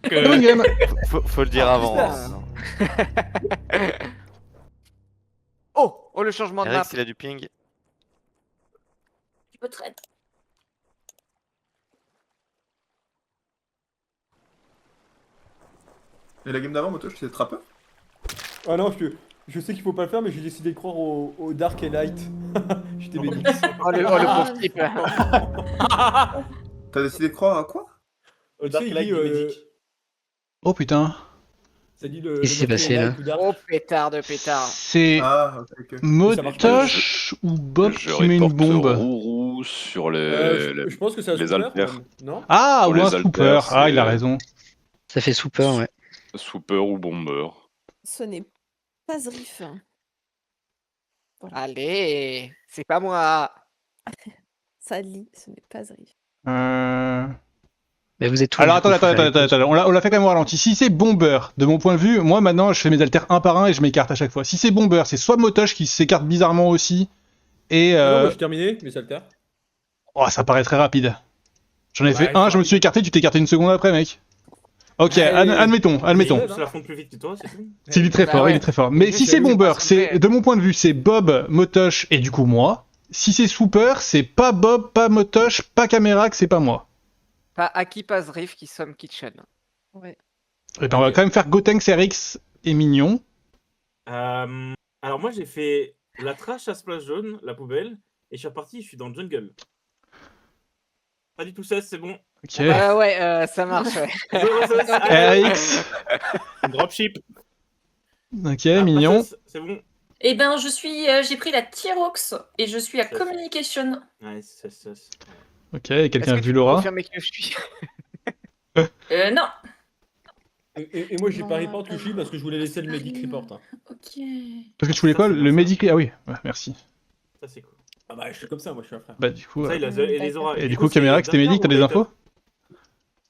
Très bonne game. Faut le dire avant. putain. Hein. Oh, le changement de map. Eric, il a du ping. Tu peux traîner. Et la game d'avant, Moto, je faisais trappeur. Ah non, je sais qu'il faut pas le faire, mais j'ai décidé de croire au Dark et Light. J'étais béni. Oh, le pauvre type. T'as décidé de croire à quoi? Tu sais, il dit, Oh putain. ça dit le. Qu'est-ce qui s'est passé, là? Oh, pétard de pétard. C'est Ah, ok, ok. Motoche ou Bob Je qui met une reporte bombe? Rourou sur les... Je pense que c'est un les super, haltères. non? Ah, Pour ou un les scooper. haltères, Ah, c'est- il a raison. Ça fait super, ouais. Swooper ou bomber. Ce n'est pas Zrif. Allez, c'est pas moi. Ça lit, ce n'est pas Zrif. Mais vous êtes tous. Alors du coup, faut faire les pauses. attends. On l'a fait quand même au ralenti. Si c'est bomber, de mon point de vue, moi maintenant je fais mes haltères un par un et je m'écarte à chaque fois. Si c'est bomber, c'est soit Motoche qui s'écarte bizarrement aussi. Et Non, moi j'ai terminé, mes haltères. oh, ça paraît très rapide. J'en ai Bah, fait un, je me suis écarté, tu t'es écarté une seconde après, mec. Ok, admettons. C'est la fonte plus vite que toi, c'est tout. Il est très Bah fort, ouais. il est très fort. Mais Ok, si c'est j'avoue, bomber, ça me c'est fait- de mon point de vue, c'est Bob, Motoche et du coup moi. Si c'est Swooper, c'est pas Bob, pas Motoche, pas Caméra, c'est pas moi. Pas Aki, pas Zrif qui somme Kitchen. Ouais. Et ben on va quand même faire Gotenks, RX et Mignon. Alors moi j'ai fait la trash à splash jaune, la poubelle, et je suis reparti, je suis dans le jungle. Pas du tout 16, c'est bon. Ok. Ouais, ça marche, ouais. 0, 16, RX. Dropship. Ok, Mignon. C'est bon. Eh ben, j'ai pris la Tyrox et je suis à Ça, Communication. Ouais, 16. Ok, et quelqu'un a Est-ce que vu tu peux Laura? confirmer que je suis Non. Et moi j'ai Non, pas report pas Kushi non. parce que je voulais laisser le Ça medic rien. report. Hein. Ok. Parce que tu voulais quoi? Ça, c'est Le bon, ça. Medic? Ah oui, ouais, merci. Ça c'est cool. Ah bah je suis comme ça, moi je suis un frère. Bah du coup. Ça, il a et les auras. Et du coup, Caméra, c'était Medic, t'as des infos?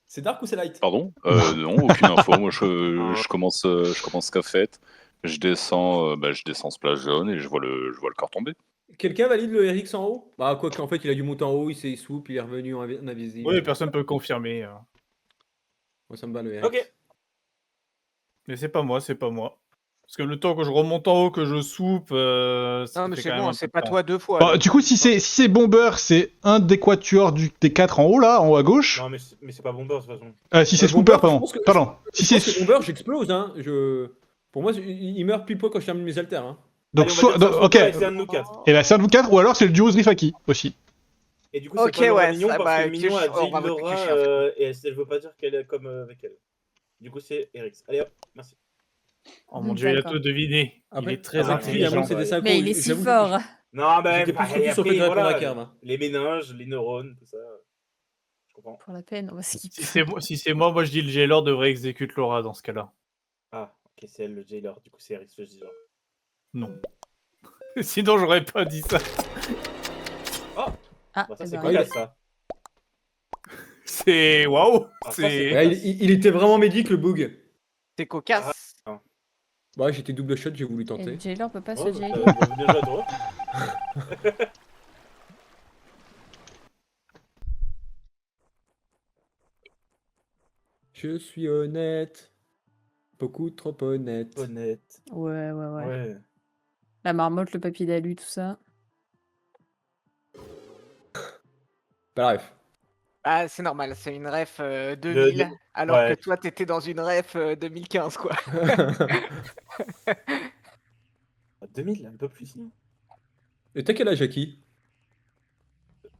C'est Dark ou c'est Light? Pardon Non, aucune info. Moi, je commence cafette. Je descends splash jaune et je vois le corps tomber. Quelqu'un valide le RX en haut? Bah quoi qu'en fait il a dû monter en haut, il s'est swoop, il est revenu en invisible. Oui, personne peut confirmer. Moi ça me bat le RX. Ok. Mais c'est pas moi. Parce que le temps que je remonte en haut, que je soupe. Non, mais c'est bon, c'est pas toi deux fois. Bah, du coup, si c'est Bomber, c'est un des quatuors des 4 en haut, là, en haut à gauche. Non, mais c'est pas bomber de toute façon. Si c'est Bomber, Swooper, pardon. je pense que- Pardon. Si Si c'est. c'est Bomber, j'explose hein. Pour moi, il meurt pile poil quand je termine mes haltères hein. Donc, Allez, on va soit. dire que c'est Ok. Swooper et c'est un de nous quatre. Et bah, c'est un de vous 4, ou alors c'est le duo Zrifaki aussi. Et du coup, Ok, c'est pas Laura ouais, Mignon ça, parce bah, que Mignon a on va dit voter Laura Kushi, en fait. et elle veut pas dire qu'elle est comme avec elle. Du coup, c'est Eric. Allez hop, merci. Oh mon Dieu, il a tout deviné. Après, très après, intelligent, Kushi, c'est des synchros, Mais il est si j'avoue que fort. Non, bah, J'étais plus focus et sur le fait de après, répondre à voilà, Kerm, hein. les méninges, les neurones, tout ça. Je comprends. Pour la peine, on va skipper. Si c'est moi, je dis le jailer devrait exécuter Laura dans ce cas-là. Ah, ok, c'est elle le jailer. Du coup, c'est Eric le jailer. Non. Sinon, j'aurais pas dit ça. Ah, Bah, ça, eh c'est ben, cocasse, ça. C'est waouh. Ah, ça, C'est. Ouais, il était vraiment médic le bug. C'est cocasse. Ouais, j'étais double shot, j'ai voulu et tenter. le jailer peut pas Ouais, se bah, jailer. bien joué à toi. Je suis honnête. Beaucoup trop honnête. Honnête. Ouais. Ouais. La marmotte, le papier d'alu, tout ça. Bah, bref. Ah, c'est normal, c'est une ref 2000, alors ouais. que toi, t'étais dans une ref 2015, quoi. 2000, un peu plus. Et t'as quel âge, Jackie?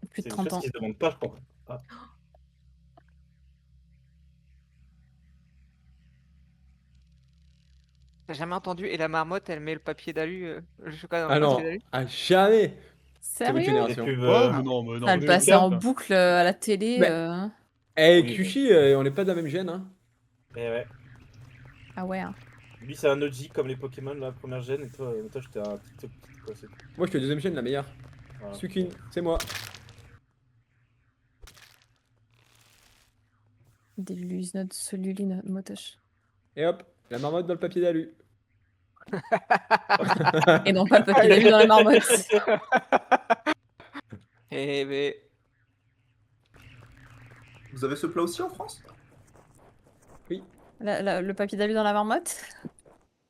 Plus de C'est 30 une chose ans. qui se demande pas, je crois. Ah. T'as jamais entendu? Et la marmotte, elle met le papier d'alu, le chocolat dans Ah le non, papier d'alu? ah jamais. Quelle Sérieux? génération. Les pubs, non, Elle mais passait en boucle à la télé. Mais- Eh, Oui, Kushi, on n'est pas de la même gène, hein. Mais ouais. Ah ouais. Hein. Lui, c'est un OG comme les Pokémon, la première gène, et toi j'étais un petit quoi, c'est tout. Moi, je suis la deuxième gène, la meilleure. Voilà. Sukin, c'est moi. Déluge notre celuline motoche. Et hop, la marmotte dans le papier d'alu. Et non pas le papier d'alu dans la marmotte. Eh ben, Vous avez ce plat aussi en France? Oui. Le papier d'alu dans la marmotte?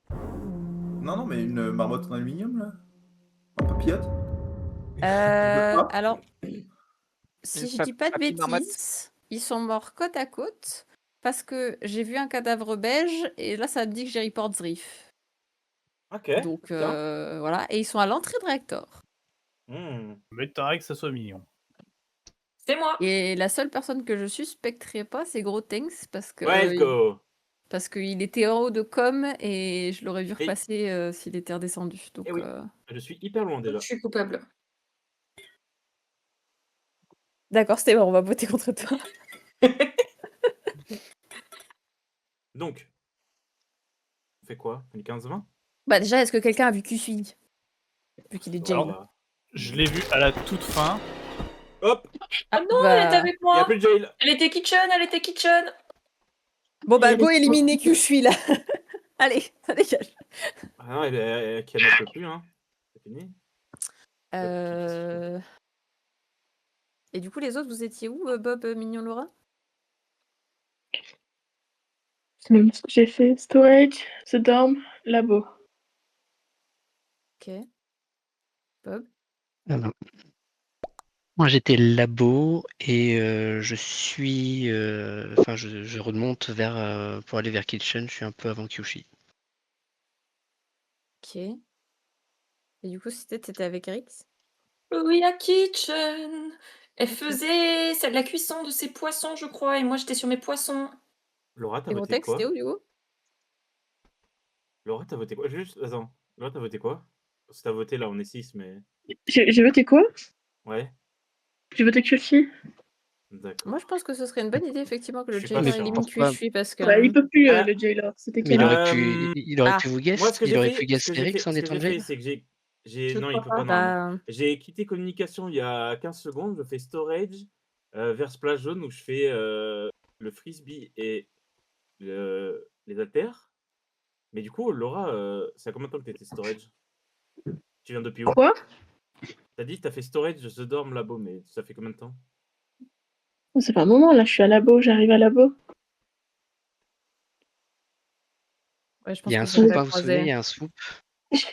Non, non, mais une marmotte en aluminium, là. En papillote. Pas Alors, si je dis pas de papy marmotte. bêtises, ils sont morts côte à côte parce que j'ai vu un cadavre beige et là ça me dit que j'ai report Zrif. Ok. Donc putain. voilà, et ils sont à l'entrée de réacteur. M'étonnerait que ça soit mignon. C'est moi. Et la seule personne que je suspecterais pas, c'est Gros Tanks parce que Ouais, let's go. parce qu'il était en haut de com et je l'aurais vu Et- repasser s'il était redescendu. Donc Eh oui. Je suis hyper loin déjà. Je suis coupable. d'accord, c'était bon, on va voter contre toi. Donc, on fait quoi? On est 15-20? Bah déjà, est-ce que quelqu'un a vu Q-Suivi? Vu qu'il est jail. Alors, je l'ai vu à la toute fin. Hop! Ah non, elle était avec Il n'y a moi. plus de jail. Elle était kitchen. Bon bah go éliminer Q-Shui là. Allez, ça dégage. Ah non, elle ne peut plus, hein. C'est fini. Et du coup, les autres, vous étiez où, Bob, Mignon, Laura? C'est même ce que j'ai fait. Storage, The Dorm, Labo. Ok. Bob? Alors, moi j'étais labo et je suis. Enfin, je remonte vers pour aller vers Kitchen. Je suis un peu avant Kyushi. Ok. Et du coup, t'étais avec Rix? Oui, à kitchen. Elle faisait de la cuisson de ses poissons, je crois, et moi j'étais sur mes poissons. Laura, t'as Et Gros voté Tanks, quoi? c'était où, du coup? Laura, t'as voté quoi? Juste, attends. Laura, t'as voté quoi? Parce que t'as voté là, on est 6, mais. J'ai voté quoi? Ouais, J'ai voté Kyushi. d'accord. Moi, je pense que ce serait une bonne idée, effectivement, que Je le suis pas jailer sûr. élimine Pourquoi Q-Shui parce que... Ouais, il peut plus, Ah. le jailer. C'était Mais il Killer. aurait pu, il aurait pu vous guess. Moi, ce que Il j'ai aurait fait, pu guess ce que j'ai Rix fait, en ce que étant j'ai fait, jail. c'est que j'ai. Je Non, il crois peut pas. pas, normalement. Bah, J'ai quitté communication il y a 15 secondes, je fais storage vers Splash Zone où je fais le frisbee et les haltères. Mais du coup, Laura, ça a combien de temps que t'étais storage? Tu viens depuis où? Quoi? T'as dit que t'as fait storage The Dorm Labo, mais ça fait combien de temps? Ça fait un moment, là, je suis à Labo, j'arrive à Labo. ouais, je Il pense y a un que ça swoop, les a hein, vous vous souvenez, il croisés. y a un swoop.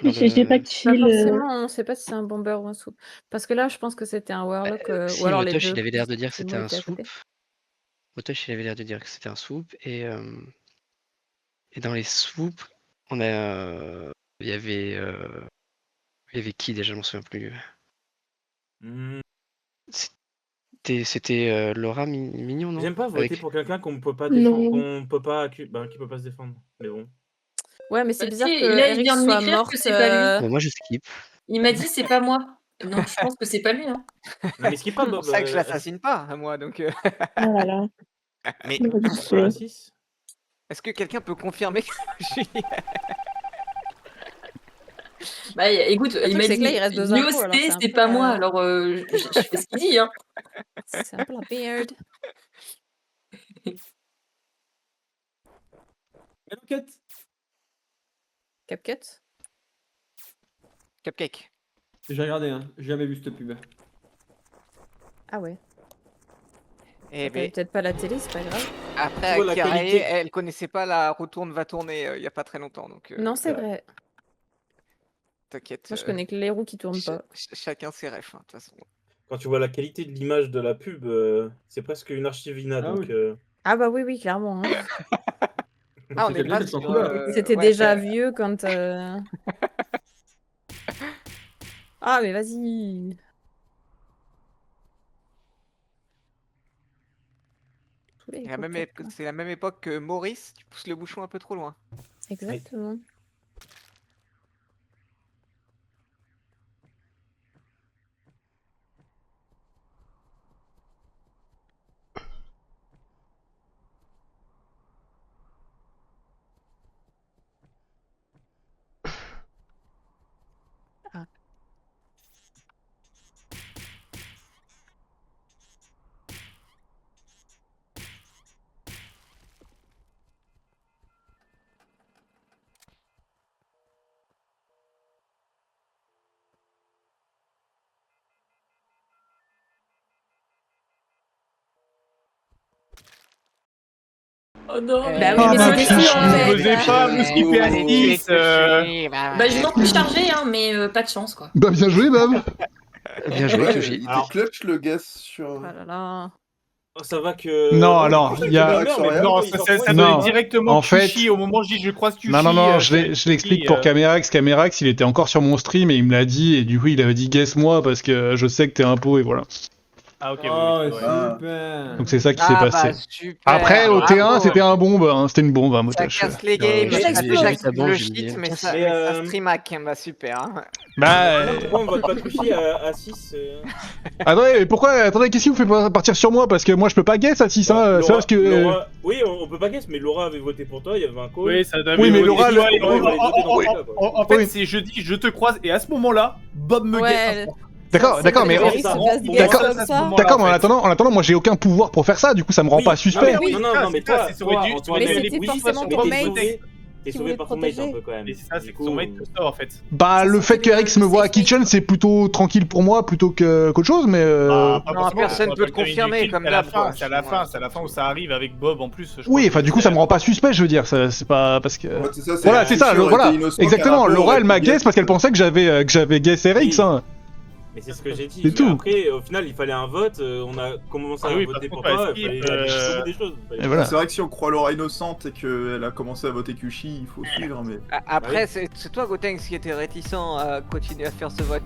dans J'ai pas le- Pas kill. forcément, on sait pas si c'est un bomber ou un soup. Parce que là, je pense que c'était un Warlock, ou Si, alors les Motosh, deux. il avait l'air de dire que Les c'était mots un étaient à swoop. côté. Motosh, il avait l'air de dire que c'était un swoop. Et dans les swoops, on a, il y avait qui déjà, je m'en souviens plus. C'était Laura Mignon, non? J'aime pas voter Avec... pour quelqu'un qu'on peut pas défendre, Non. qu'on peut pas, qui peut pas se défendre. Mais bon. Ouais, mais c'est Bah bizarre si, que là, il Eric vient de soit m'écrire que morte. c'est pas lui. Bon, moi, je skip. Il m'a dit c'est pas moi. Donc je pense que c'est pas lui. Hein. Non, mais skip pas, C'est Bob. pour ça que je l'assassine pas, moi, donc... Oh là là. Mais On aurait dû Sur la tuer. 6. est-ce que quelqu'un peut confirmer que je suis... Bah écoute, Le il truc, m'a c'est que là, dit il reste 2 infos, alors Niosté, c'est un c'est peu pas moi. la... Alors je fais ce qu'il dit. Hein. C'est un peu la merde. Enquête. CapCut? Cupcake. J'ai regardé, hein. J'ai jamais vu cette pub. Ah ouais. Eh T'avais ben, peut-être pas la télé, c'est pas grave. après, Pour la Akirae, qualité. elle connaissait pas la retourne va tourner il y a pas très longtemps, donc Non, c'est vrai. t'inquiète. Moi, je connais que les roues qui tournent pas. Chacun ses refs, hein, de toute façon. Quand tu vois la qualité de l'image de la pub, c'est presque une archivina. Ah Donc, oui. Ah bah oui, oui, clairement. Hein. Ah, on C'était est bien pas cette en sur... couleur. C'était ouais. déjà vieux quand... Ah, mais vas-y. Tous les coquettes, là. C'est la même époque que Maurice, tu pousses le bouchon un peu trop loin. Exactement. Ah. Oh non, Bah oui, Ah, mais bah, c'était putain, sûr en je fait. faisais pas, me skipper à Allez, 6. Bah, je m'en suis chargé, hein, mais pas de chance, quoi. Bah bien joué, Bab. Bien joué, Ouais, Kyoji. il était Alors- clutch le guess sur. Oh là là. Oh, ça va que. Non, Oh, alors, du coup, il y a- c'est bien, mais Non, ils ça s'en Non. donnait directement En fait- Kushi au moment où je dis je croise Kushi. Non, je l'explique pour Camerax. Camerax, il était encore sur mon stream et il me l'a dit, et du coup, il avait dit guess moi parce que je sais que t'es un pot, et voilà. Ah, ok, Oh, oui, ouais. super. Donc c'est ça qui s'est Ah passé. bah super. Après, au bravo. T1, c'était un bombe, hein, c'était une bombe, hein, Ça Motosh. casse les games, j'ai ça explosé. casse Ta bombe, le je me dis, shit, mais tiens, ça, mais, ça streamac, bah super. Hein. Bah. Pourquoi on vote pas Kushi à 6 Attendez, mais pourquoi? Attendez, qu'est-ce qui vous fait partir sur moi? Parce que moi, je peux pas guess à 6, hein. C'est parce que. Oui, on peut pas guess, mais Laura avait voté pour toi, il y avait un call. Oui, ça doit Oui, mais oui, Laura, oui, le- oui, Laura, oui, elle votait dans oui, ce cas, quoi. en fait, Oui. c'est je dis je te croise et à ce moment-là, Bob me Ouais. guette. D'accord, Ça, d'accord, c'est mais. vrai, ça se rend- passe D'accord. guess D'accord, comme ça. D'accord, mais en attendant, moi, j'ai aucun pouvoir pour faire ça, du coup, ça me rend Oui, pas non, suspect. mais- Non, mais toi, ça aurait dû- Antoine, Mais elle est c'était bouillie, forcément mais ton t'es mate sauvé- T'es qui sauvé voulait par te ton mate un protéger. peu quand même. Et c'est ça, c'est Du que coup, son mate te sort en fait. Bah, Ça, le c'est fait que Eric me voit à safe. Kitchen, c'est plutôt tranquille pour moi plutôt qu'autre chose, mais. Bah, pas Non, forcément, personne on peut va te pas confirmer, faire une comme à la d'hab, fin, quoi. c'est à la fin, c'est à la fin où ça arrive avec Bob en plus. je Oui, crois enfin, que du coup, ça me rend pas suspect, je veux dire. C'est pas parce que. Ouais, c'est ça, Voilà, c'est ça, Kushi aurait voilà, été innocent, exactement. Carapo Laura, aurait elle m'a pu guess parce qu'elle pensait que j'avais guess Eric, Oui. hein. Mais c'est ce que j'ai dit. C'est Mais tout. après, au final, il fallait un vote. On a commencé à Ah oui, voter par pour contre, toi. ouais, Il fallait skip, aller jusqu'au bout des choses. Et voilà. C'est vrai que si on croit Laura innocente et qu'elle a commencé à voter Kushi, il faut suivre, mais. Après, Ah c'est toi, Gotenks, qui était réticent à continuer à faire ce vote.